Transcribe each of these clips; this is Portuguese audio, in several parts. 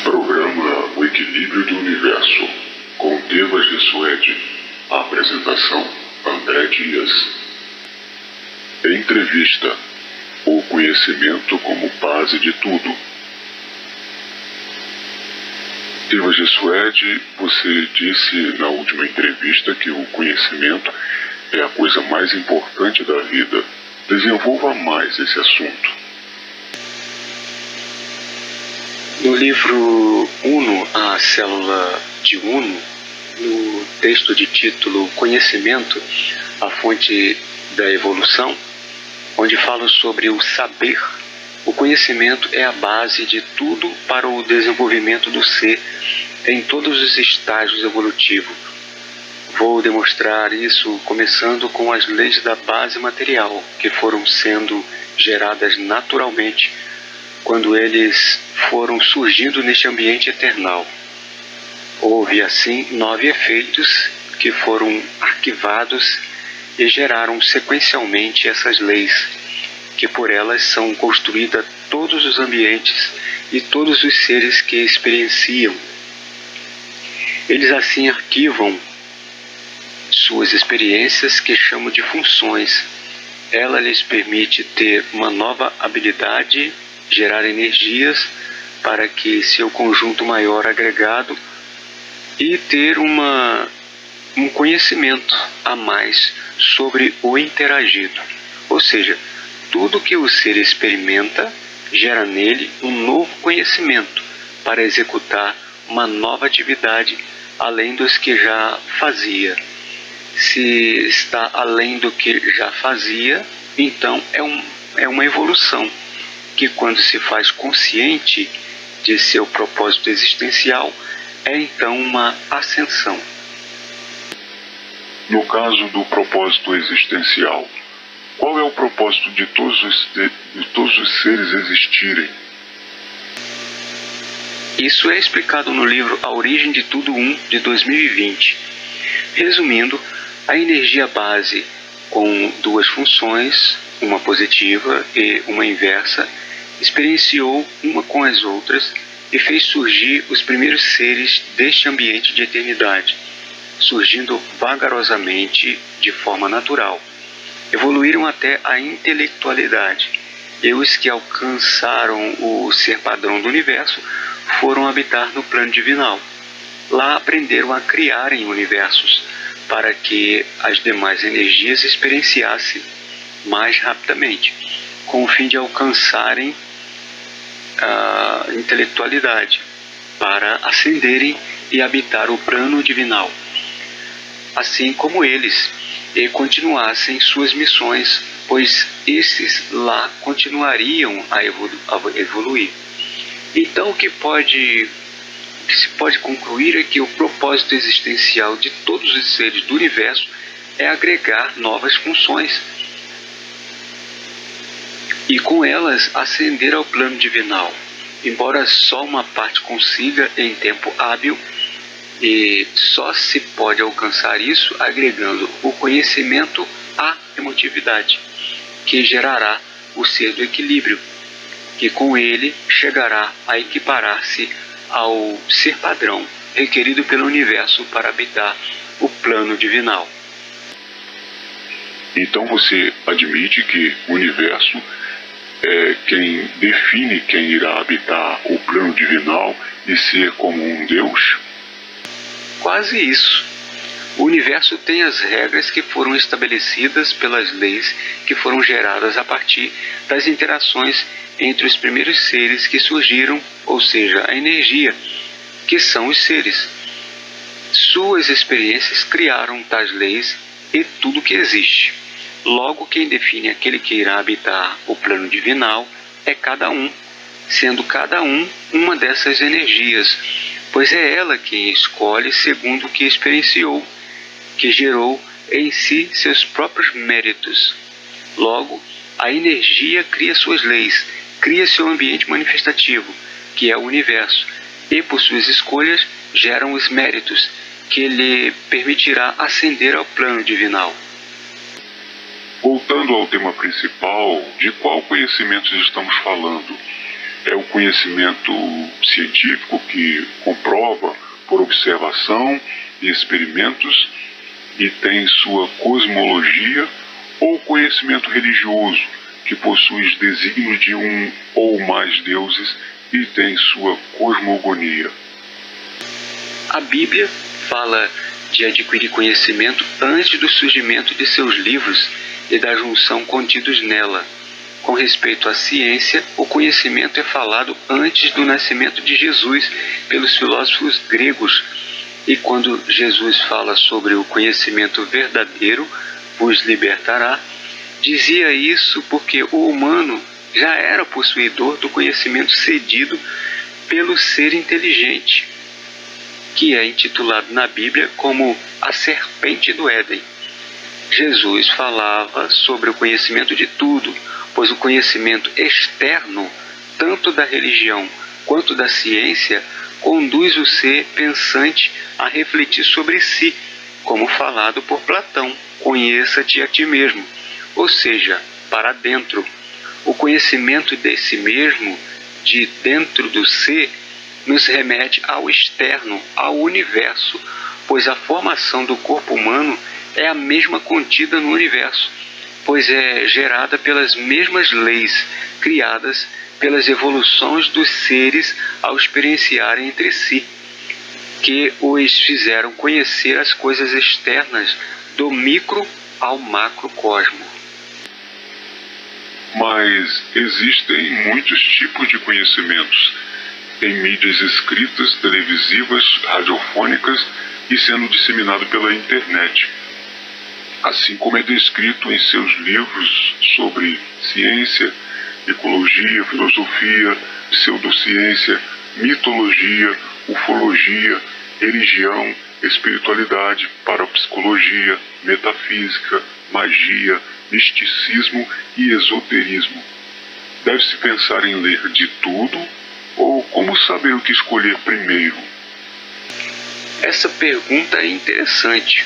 Programa O Equilíbrio do Universo, com Deva Gessuede. Apresentação: André Dias. Entrevista: o conhecimento como base de tudo. Deva Gessuede, você disse na última entrevista que o conhecimento é a coisa mais importante da vida. Desenvolva mais esse assunto. No livro Uno, a célula de Uno, no texto de título Conhecimento, a fonte da evolução, onde falo sobre o saber, o conhecimento é a base de tudo para o desenvolvimento do ser em todos os estágios evolutivos. Vou demonstrar isso começando com as leis da base material, que foram sendo geradas naturalmente quando eles foram surgindo neste ambiente eternal. Houve, assim, 9 efeitos que foram arquivados e geraram sequencialmente essas leis, que por elas são construídos todos os ambientes e todos os seres que experienciam. Eles, assim, arquivam suas experiências, que chamam de funções. Ela lhes permite ter uma nova habilidade, gerar energias para que seu conjunto maior agregado e ter um conhecimento a mais sobre o interagido. Ou seja, tudo que o ser experimenta gera nele um novo conhecimento para executar uma nova atividade além dos que já fazia. Se está além do que já fazia, então é uma evolução, que quando se faz consciente de seu propósito existencial, é então uma ascensão. No caso do propósito existencial, qual é o propósito de todos os seres existirem? Isso é explicado no livro A Origem de Tudo 1, de 2020. Resumindo, a energia base com 2 funções, uma positiva e uma inversa, experienciou uma com as outras e fez surgir os primeiros seres deste ambiente de eternidade, surgindo vagarosamente de forma natural. Evoluíram até a intelectualidade, e os que alcançaram o ser padrão do universo foram habitar no plano divinal. Lá aprenderam a criarem universos, para que as demais energias experienciassem mais rapidamente, com o fim de alcançarem a intelectualidade, para ascenderem e habitar o plano divinal, assim como eles, e continuassem suas missões, pois esses lá continuariam a evoluir. Então o que se pode concluir é que o propósito existencial de todos os seres do universo é agregar novas funções e com elas ascender ao plano divinal, embora só uma parte consiga em tempo hábil, e só se pode alcançar isso agregando o conhecimento à emotividade, que gerará o ser do equilíbrio, que com ele chegará a equiparar-se ao ser padrão requerido pelo universo para habitar o plano divinal. Então você admite que o universo é quem define quem irá habitar o plano divinal e ser como um Deus? Quase isso. O universo tem as regras que foram estabelecidas pelas leis que foram geradas a partir das interações entre os primeiros seres que surgiram, ou seja, a energia, que são os seres. Suas experiências criaram tais leis e tudo que existe. Logo, quem define aquele que irá habitar o plano divinal é cada um, sendo cada um uma dessas energias, pois é ela quem escolhe segundo o que experienciou, que gerou em si seus próprios méritos. Logo, a energia cria suas leis, cria seu ambiente manifestativo, que é o universo, e por suas escolhas geram os méritos, que lhe permitirá ascender ao plano divinal. Voltando ao tema principal, de qual conhecimento estamos falando? É o conhecimento científico que comprova por observação e experimentos e tem sua cosmologia, ou conhecimento religioso que possui os desígnios de um ou mais deuses e tem sua cosmogonia. A Bíblia fala de adquirir conhecimento antes do surgimento de seus livros e da junção contidos nela. Com respeito à ciência, o conhecimento é falado antes do nascimento de Jesus pelos filósofos gregos. E quando Jesus fala sobre o conhecimento verdadeiro vos libertará, dizia isso porque o humano já era possuidor do conhecimento cedido pelo ser inteligente, que é intitulado na Bíblia como a serpente do Éden. Jesus falava sobre o conhecimento de tudo, pois o conhecimento externo, tanto da religião quanto da ciência, conduz o ser pensante a refletir sobre si, como falado por Platão, conheça-te a ti mesmo, ou seja, para dentro. O conhecimento de si mesmo, de dentro do ser, nos remete ao externo, ao universo, pois a formação do corpo humano é a mesma contida no universo, pois é gerada pelas mesmas leis criadas pelas evoluções dos seres ao experienciarem entre si, que os fizeram conhecer as coisas externas do micro ao macrocosmo. Mas existem muitos tipos de conhecimentos, em mídias escritas, televisivas, radiofônicas e sendo disseminado pela internet, assim como é descrito em seus livros sobre ciência, ecologia, filosofia, pseudociência, mitologia, ufologia, religião, espiritualidade, parapsicologia, metafísica, magia, misticismo e esoterismo. Deve-se pensar em ler de tudo ou como saber o que escolher primeiro? Essa pergunta é interessante.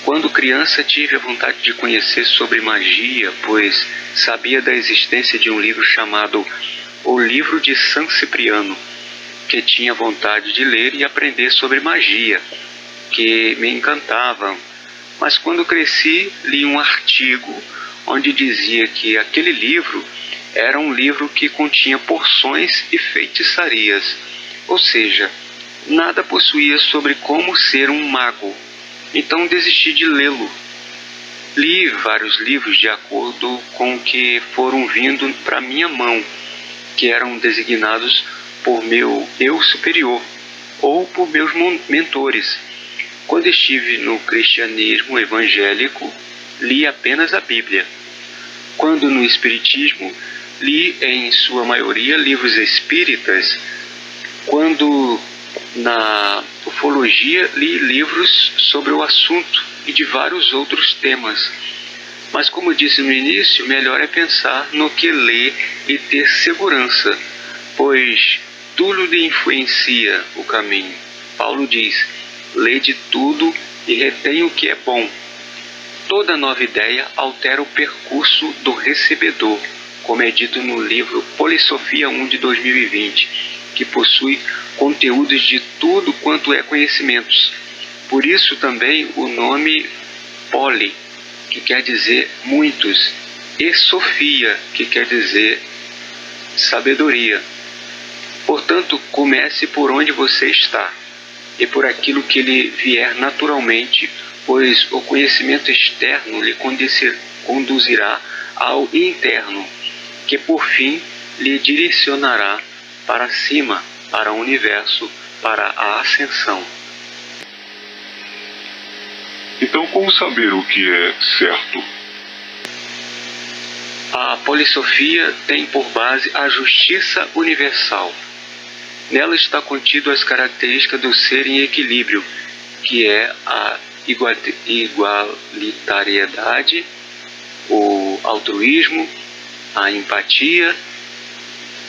Quando criança tive a vontade de conhecer sobre magia, pois sabia da existência de um livro chamado O Livro de San Cipriano, que tinha vontade de ler e aprender sobre magia, que me encantava. Mas quando cresci, li um artigo onde dizia que aquele livro era um livro que continha porções e feitiçarias, ou seja, nada possuía sobre como ser um mago. Então desisti de lê-lo. Li vários livros de acordo com o que foram vindo para minha mão, que eram designados por meu eu superior ou por meus mentores. Quando estive no cristianismo evangélico, li apenas a Bíblia. Quando no espiritismo, li em sua maioria livros espíritas. Quando na ufologia, li livros sobre o assunto e de vários outros temas. Mas como disse no início, melhor é pensar no que ler e ter segurança, pois tudo lhe influencia o caminho. Paulo diz: lê de tudo e retém o que é bom. Toda nova ideia altera o percurso do recebedor, como é dito no livro Polissofia 1 de 2020, que possui conteúdos de tudo quanto é conhecimentos. Por isso também o nome Poli, que quer dizer muitos, e Sofia, que quer dizer sabedoria. Portanto, comece por onde você está e por aquilo que lhe vier naturalmente, pois o conhecimento externo lhe conduzirá ao interno, que por fim lhe direcionará para cima, para o universo, para a ascensão. Então, como saber o que é certo? A polissofia tem por base a justiça universal. Nela está contido as características do ser em equilíbrio, que é a igualitariedade, o altruísmo, a empatia,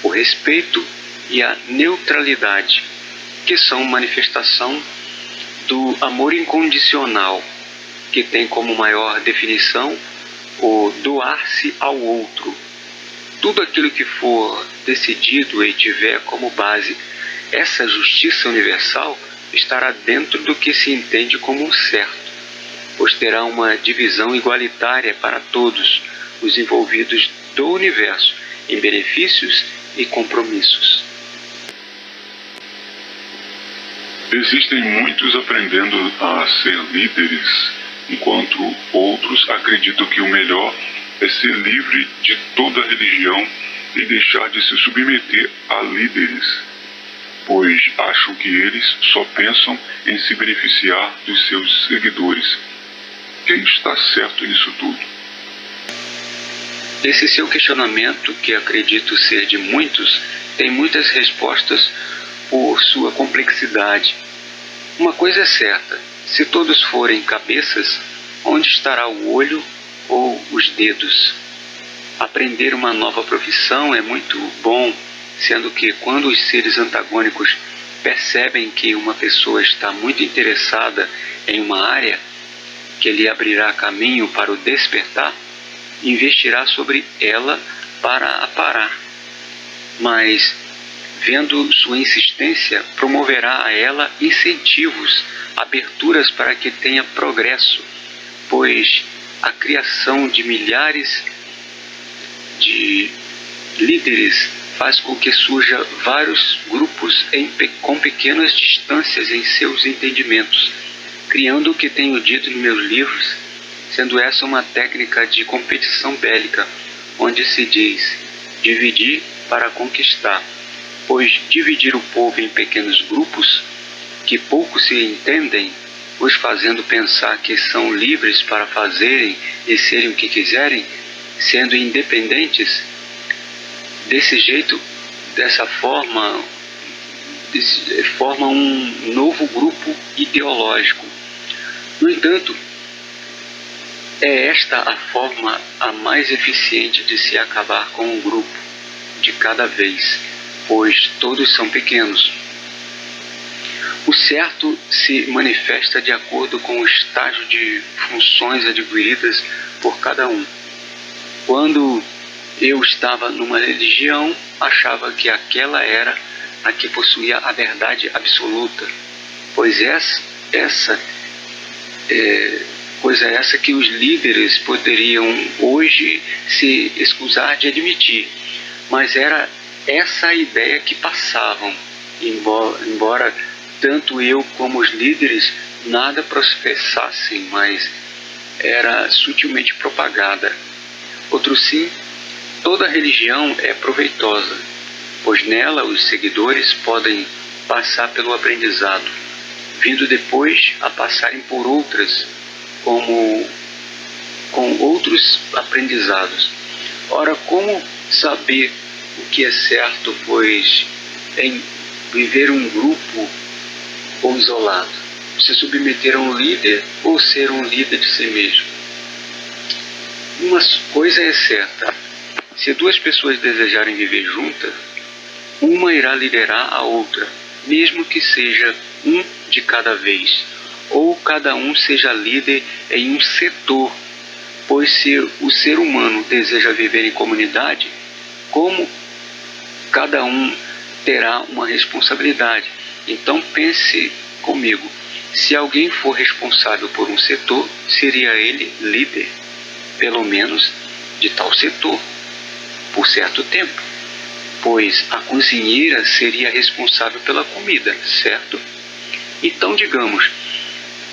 o respeito e a neutralidade, que são manifestação do amor incondicional, que tem como maior definição o doar-se ao outro. tudo aquilo que for decidido e tiver como base essa justiça universal estará dentro do que se entende como o certo, pois terá uma divisão igualitária para todos os envolvidos do universo em benefícios e compromissos. Existem muitos aprendendo a ser líderes, enquanto outros acreditam que o melhor é ser livre de toda religião e deixar de se submeter a líderes, pois acham que eles só pensam em se beneficiar dos seus seguidores. Quem está certo nisso tudo? Esse seu questionamento, que acredito ser de muitos, tem muitas respostas por sua complexidade. Uma coisa é certa: se todos forem cabeças, onde estará o olho ou os dedos? Aprender uma nova profissão é muito bom, sendo que quando os seres antagônicos percebem que uma pessoa está muito interessada em uma área que lhe abrirá caminho para o despertar, investirá sobre ela para a parar. Mas, vendo sua insistência, promoverá a ela incentivos, aberturas para que tenha progresso, pois a criação de milhares de líderes faz com que surja vários grupos com pequenas distâncias em seus entendimentos, criando o que tenho dito nos meus livros, sendo essa uma técnica de competição bélica, onde se diz dividir para conquistar, pois dividir o povo em pequenos grupos, que pouco se entendem, os fazendo pensar que são livres para fazerem e serem o que quiserem, sendo independentes, dessa forma, forma um novo grupo ideológico. No entanto, é esta a forma a mais eficiente de se acabar com um grupo de cada vez, pois todos são pequenos. O certo se manifesta de acordo com o estágio de funções adquiridas por cada um. Quando eu estava numa religião, achava que aquela era a que possuía a verdade absoluta, pois coisa essa que os líderes poderiam hoje se escusar de admitir, mas era essa a ideia que passavam, embora tanto eu como os líderes nada professassem, mas era sutilmente propagada. Outro sim, toda religião é proveitosa, pois nela os seguidores podem passar pelo aprendizado, vindo depois a passarem por outras, com outros aprendizados. Ora, como saber o que é certo, pois em viver um grupo ou isolado, se submeter a um líder ou ser um líder de si mesmo? Uma coisa é certa: se duas pessoas desejarem viver juntas, uma irá liderar a outra, mesmo que seja um de cada vez, ou cada um seja líder em um setor, pois se o ser humano deseja viver em comunidade, como cada um terá uma responsabilidade. Então pense comigo: se alguém for responsável por um setor, seria ele líder, pelo menos de tal setor, por certo tempo, pois a cozinheira seria responsável pela comida, certo? Então, digamos,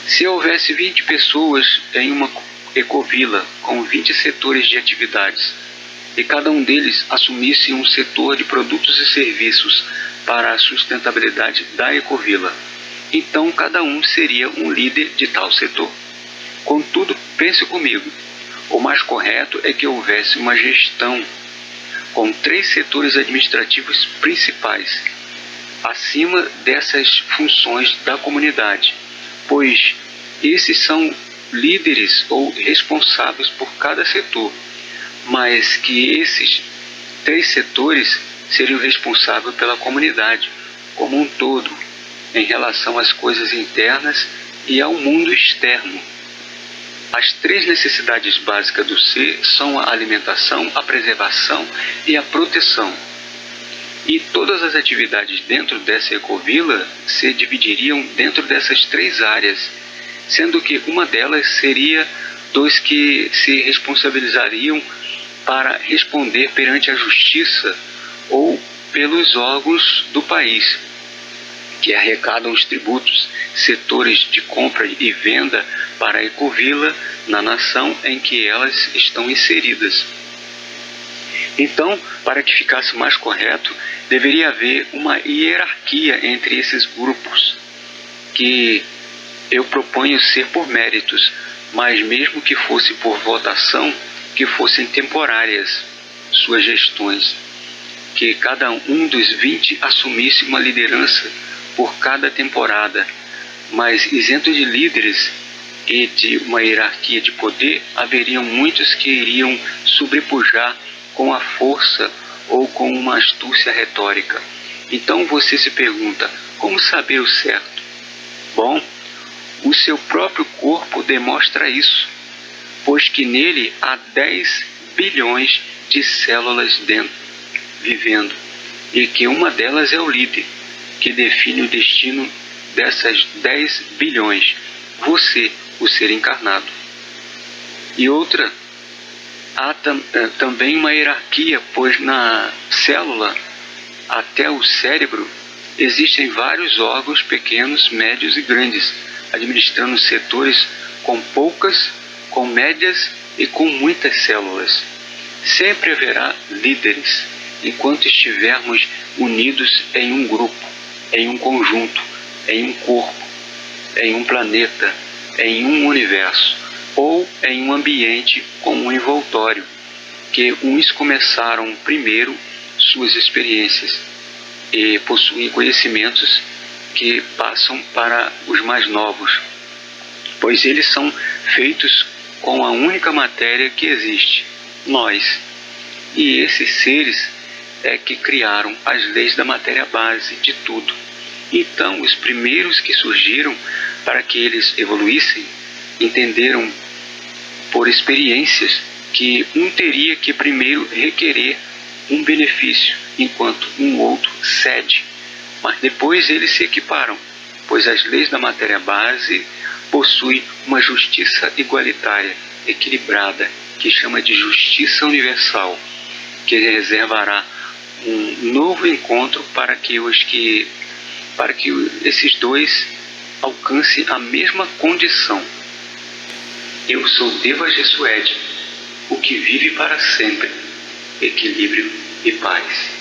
se houvesse 20 pessoas em uma ecovila com 20 setores de atividades, e cada um deles assumisse um setor de produtos e serviços para a sustentabilidade da ecovila, então cada um seria um líder de tal setor. Contudo, pense comigo, o mais correto é que houvesse uma gestão com 3 setores administrativos principais, acima dessas funções da comunidade, pois esses são líderes ou responsáveis por cada setor, mas que esses 3 setores seriam responsáveis pela comunidade como um todo, em relação às coisas internas e ao mundo externo. As 3 necessidades básicas do ser são a alimentação, a preservação e a proteção. E todas as atividades dentro dessa ecovila se dividiriam dentro dessas 3 áreas, sendo que uma delas seria dos que se responsabilizariam para responder perante a justiça ou pelos órgãos do país, que arrecadam os tributos, setores de compra e venda para a ecovila na nação em que elas estão inseridas. Então, para que ficasse mais correto, deveria haver uma hierarquia entre esses grupos, que eu proponho ser por méritos, mas mesmo que fosse por votação, que fossem temporárias suas gestões, que cada um dos 20 assumisse uma liderança por cada temporada, mas isento de líderes e de uma hierarquia de poder, haveriam muitos que iriam sobrepujar com a força ou com uma astúcia retórica. Então você se pergunta, como saber o certo? Bom, o seu próprio corpo demonstra isso, pois que nele há 10 bilhões de células dentro, vivendo, e que uma delas é o líder, que define o destino dessas 10 bilhões, você, o ser encarnado. E outra, há também uma hierarquia, pois na célula até o cérebro existem vários órgãos pequenos, médios e grandes, administrando setores com poucas, com médias e com muitas células. Sempre haverá líderes, enquanto estivermos unidos em um grupo, em um conjunto, em um corpo, em um planeta, em um universo, ou em um ambiente como um envoltório, que uns começaram primeiro suas experiências e possuem conhecimentos que passam para os mais novos, pois eles são feitos com a única matéria que existe, nós. E esses seres é que criaram as leis da matéria base de tudo. Então, os primeiros que surgiram para que eles evoluíssem, entenderam por experiências que um teria que primeiro requerer um benefício, enquanto um outro cede. Mas depois eles se equiparam, pois as leis da matéria base possuem uma justiça igualitária, equilibrada, que chama de justiça universal, que reservará um novo encontro para que esses dois alcancem a mesma condição. Eu sou Deva Jesuede, o que vive para sempre, equilíbrio e paz.